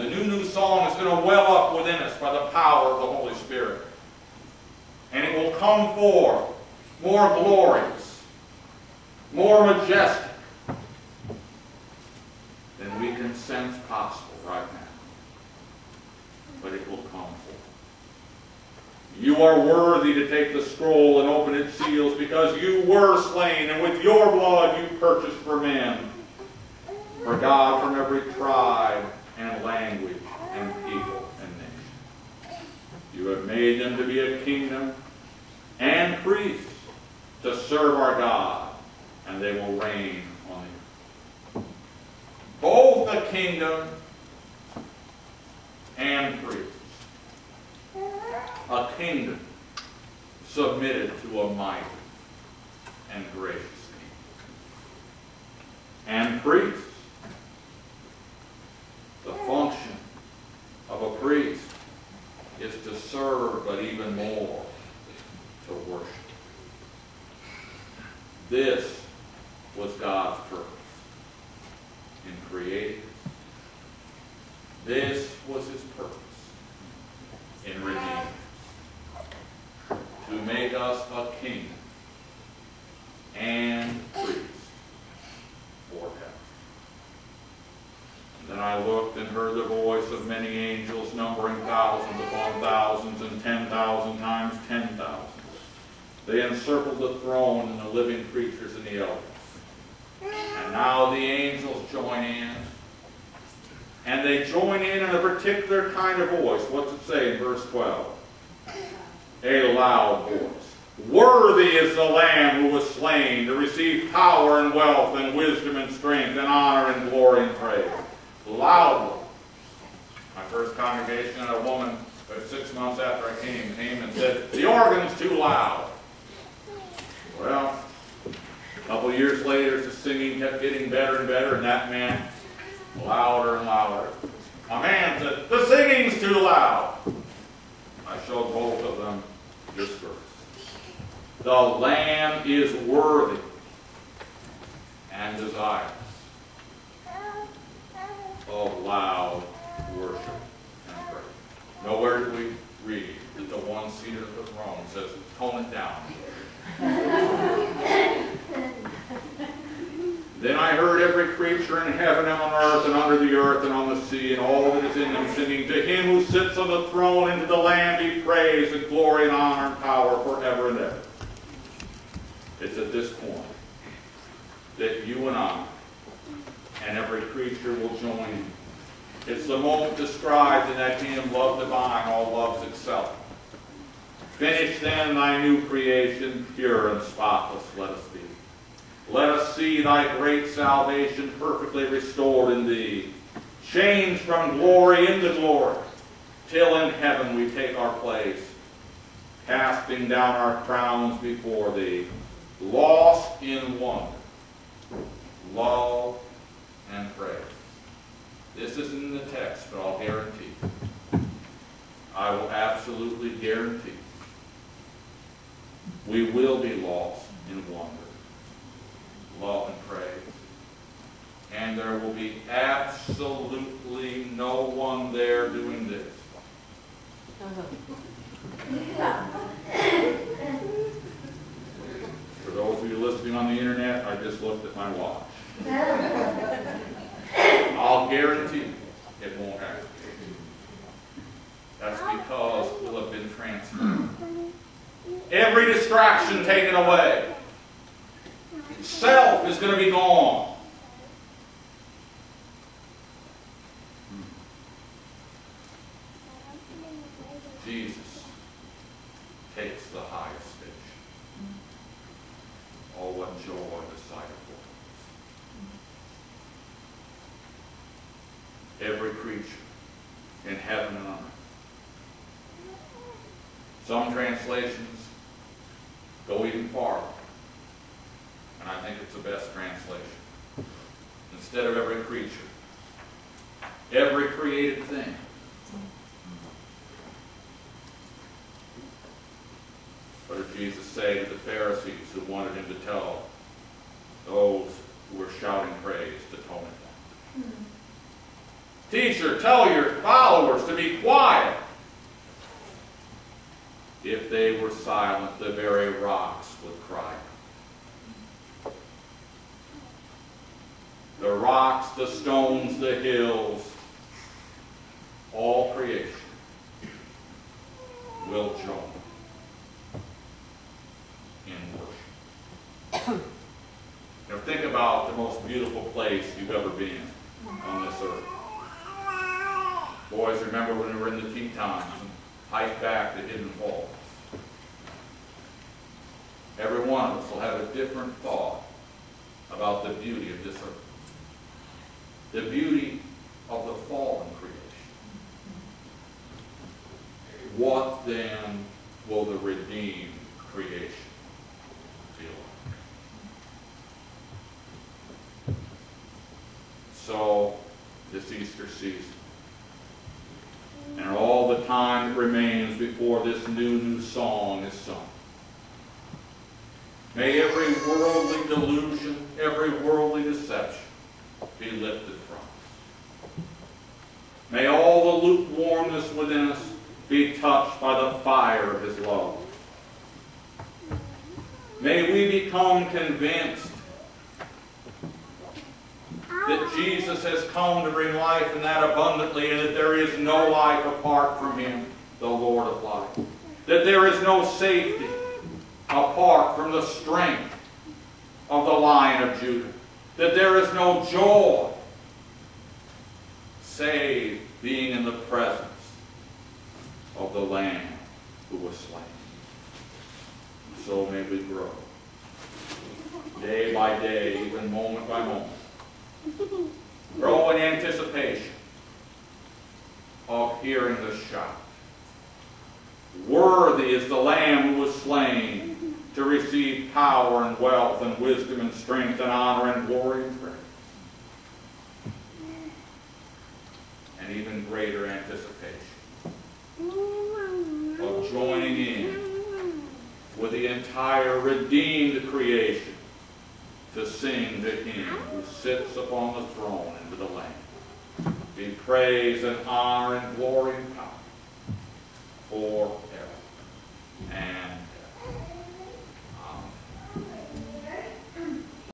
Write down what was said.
The new song is going to well up within us by the power of the Holy Spirit. And it will come forth more glorious, more majestic than we can sense possible right now. But it will come forth. You are worthy to take the scroll and open its seals, because you were slain, and with your blood you purchased for men, for God, from every tribe and language and people and nation. You have made them to be a kingdom and priests to serve our God, and they will reign on the earth. Both a kingdom and priests. A kingdom submitted to a mighty and gracious king. And priests. The function of a priest is to serve, but even more, to worship. This was God's purpose in creating us. This was his purpose in redeeming us. To make us a kingdom and priest for heaven. And then I looked and heard the voice of many angels, numbering thousands upon thousands and 10,000 times 10,000. They encircled the throne and the living creatures and the elders. And now the angels join in. And they join in a particular kind of voice. What's it say in verse 12? A loud voice. Worthy is the Lamb who was slain to receive power and wealth and wisdom and strength and honor and glory and praise. Loudly. My first congregation had a woman, 6 months after I came and said, the organ's too loud. Well, a couple years later, the singing kept getting better and better, and that meant louder and louder. A man said, the singing's too loud. I showed both of them this verse. The Lamb is worthy and desirous of loud worship and praise. Nowhere do we read that the one seated at the throne says, tone it down. Then I heard every creature in heaven and on earth and under the earth and on the sea and all that is in them singing, to him who sits on the throne and to the Lamb be praise and glory and honor and power forever and ever. It's at this point that you and I and every creature will join in. It's the moment described in that hymn, Love Divine, All Love's Itself. Finish then thy new creation, pure and spotless let us be. Let us see thy great salvation perfectly restored in thee, changed from glory into glory, till in heaven we take our place, casting down our crowns before thee, lost in wonder, love, and praise. This isn't in the text, but I'll guarantee. I will absolutely guarantee we will be lost in wonder, love, and praise. And there will be absolutely no one there doing this. For those of you listening on the internet, I just looked at my watch. I'll guarantee it won't happen. That's because we'll have been transformed. Every distraction taken away. Self is going to be gone. Jesus takes the highest station. Oh, what joy the sight of God. Every creature in heaven and on earth. Some translations go even farther. And I think it's the best translation. Instead of every creature, every created thing. What did Jesus say to the Pharisees who wanted him to tell those who were shouting praise to tone it down? Teacher, tell your followers to be quiet. If they were silent, the very rocks would cry. The rocks, the stones, the hills, all creation will join in worship. Now think about the most beautiful place you've ever been on this earth. Boys, remember when we were in the Tetons and hiked back the Hidden Falls? Every one of us will have a different thought about the beauty of this earth. The beauty of the fallen creation. What then will the redeemed creation feel like? So, this Easter season, and all the time that remains before this new song is sung, may every worldly delusion, every worldly deception be lifted from us. May all the lukewarmness within us be touched by the fire of His love. May we become convinced that Jesus has come to bring life and that abundantly, and that there is no life apart from Him, the Lord of life. That there is no safety apart from the strength of the Lion of Judah. That there is no joy save being in the presence of the Lamb who was slain. So may we grow, day by day, even moment by moment. Grow in anticipation of hearing the shout. Worthy is the Lamb who was slain to receive power and wealth and wisdom and strength and honor and glory and praise. And even greater anticipation of joining in with the entire redeemed creation to sing to Him who sits upon the throne and to the Lamb be praise and honor and glory and power forever and